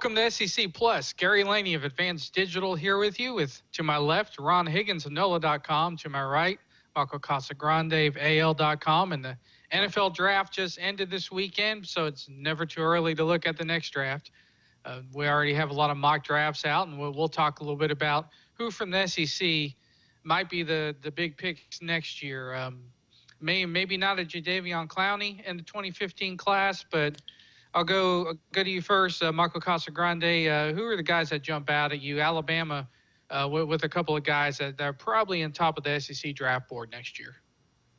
Welcome to SEC Plus. Gary Laney of Advance Digital here with you. To my left, Ron Higgins of NOLA.com. To my right, Michael Casagrande of AL.com. And the NFL draft just ended this weekend, so it's never too early to look at the next draft. We already have a lot of mock drafts out, and we'll talk a little bit about who from the SEC might be the big picks next year. Maybe not a Jadeveon Clowney in the 2015 class, but I'll go to you first, Michael Casagrande. Who are the guys that jump out at you? Alabama with a couple of guys that are probably in top of the SEC draft board next year.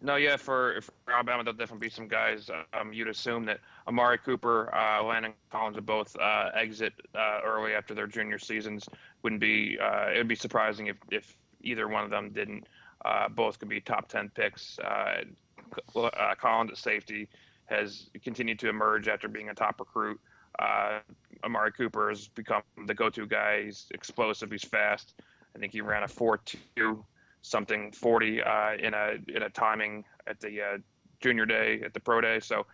No, yeah, for Alabama, there'll definitely be some guys. You'd assume that Amari Cooper, Landon Collins would both exit early after their junior seasons. It would be surprising if either one of them didn't. Both could be top 10 picks. Collins at safety has continued to emerge after being a top recruit. Amari Cooper has become the go-to guy. He's explosive. He's fast. I think he ran a 4.2 something 40 in a timing at the junior day, at the pro day. So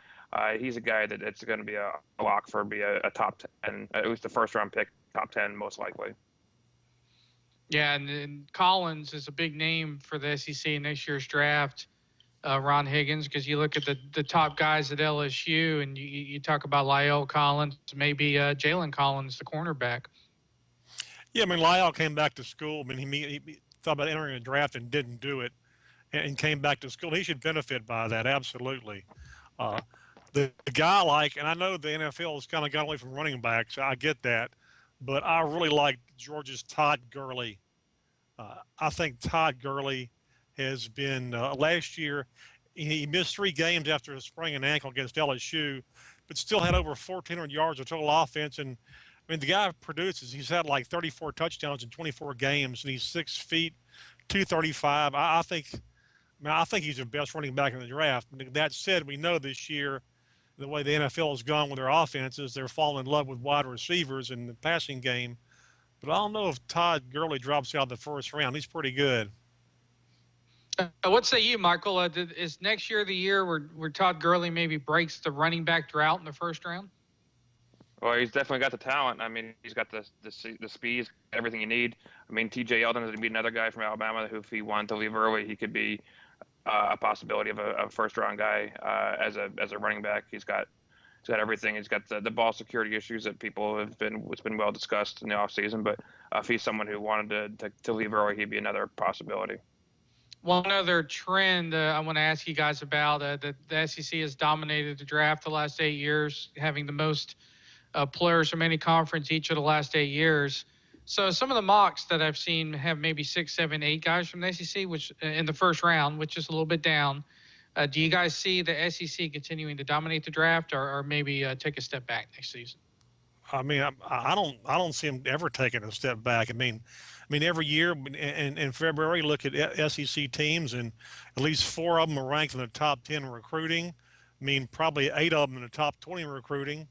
he's a guy that's going to be a lock for a top 10, at least the first round pick, top 10 most likely. Yeah, and Collins is a big name for the SEC in next year's draft. Ron Higgins, because you look at the top guys at LSU and you talk about Lyle Collins, maybe Jalen Collins, the cornerback. Yeah, I mean, Lyle came back to school. I mean, he thought about entering a draft and didn't do it and came back to school. He should benefit by that, absolutely. The guy and I know the NFL has kind of got away from running backs. I get that. But I really like Georgia's Todd Gurley. I think Todd Gurley has been last year. He missed 3 games after a sprained an ankle against LSU, but still had over 1,400 yards of total offense. And I mean, the guy produces. He's had like 34 touchdowns in 24 games, and he's 6 feet, 235. I think he's the best running back in the draft. That said, we know this year the way the NFL has gone with their offenses, they're falling in love with wide receivers in the passing game. But I don't know if Todd Gurley drops out the first round. He's pretty good. What say you, Michael? Is next year the year where Todd Gurley maybe breaks the running back drought in the first round? Well, he's definitely got the talent. I mean, he's got the speed, everything you need. I mean, T.J. Yeldon is going to be another guy from Alabama who, if he wanted to leave early, he could be a possibility of a first-round guy as a running back. He's got everything. He's got the ball security issues that it's been well discussed in the offseason. But if he's someone who wanted to leave early, he'd be another possibility. One other trend I want to ask you guys about, the SEC has dominated the draft the last 8 years, having the most players from any conference each of the last 8 years. So some of the mocks that I've seen have maybe 6, 7, 8 guys from the SEC, which in the first round, which is a little bit down. Do you guys see the SEC continuing to dominate the draft, or maybe take a step back next season? I mean, I don't see him ever taking a step back. I mean, every year in February, look at SEC teams, and at least 4 of them are ranked in the top 10 in recruiting. I mean, probably 8 of them in the top 20 in recruiting.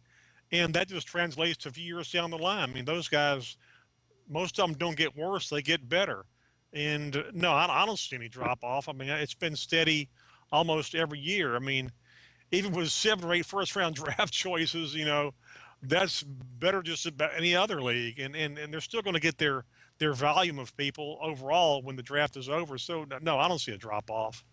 And that just translates to a few years down the line. I mean, those guys, most of them don't get worse, they get better. And no, I don't see any drop off. I mean, it's been steady almost every year. I mean, even with 7 or 8 first-round draft choices, that's better just about any other league. And they're still going to get their volume of people overall when the draft is over. So, no, I don't see a drop-off.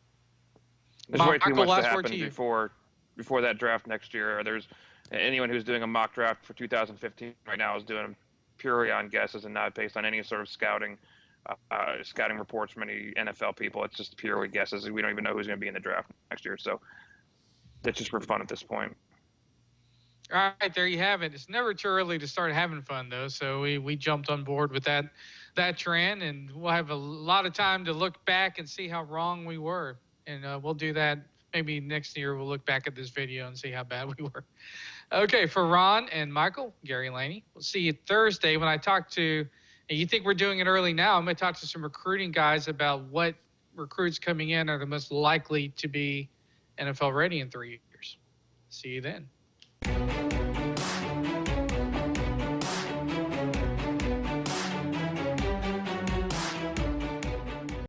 There's way too much to happen before that draft next year. There's anyone who's doing a mock draft for 2015 right now is doing them purely on guesses and not based on any sort of scouting reports from any NFL people. It's just purely guesses. We don't even know who's going to be in the draft next year. So that's just for fun at this point. All right, there you have it. It's never too early to start having fun, though. So we jumped on board with that trend, and we'll have a lot of time to look back and see how wrong we were. And we'll do that maybe next year. We'll look back at this video and see how bad we were. Okay, for Ron and Michael, Gary Laney, we'll see you Thursday when I talk to, and you think we're doing it early now, I'm going to talk to some recruiting guys about what recruits coming in are the most likely to be NFL ready in 3 years. See you then.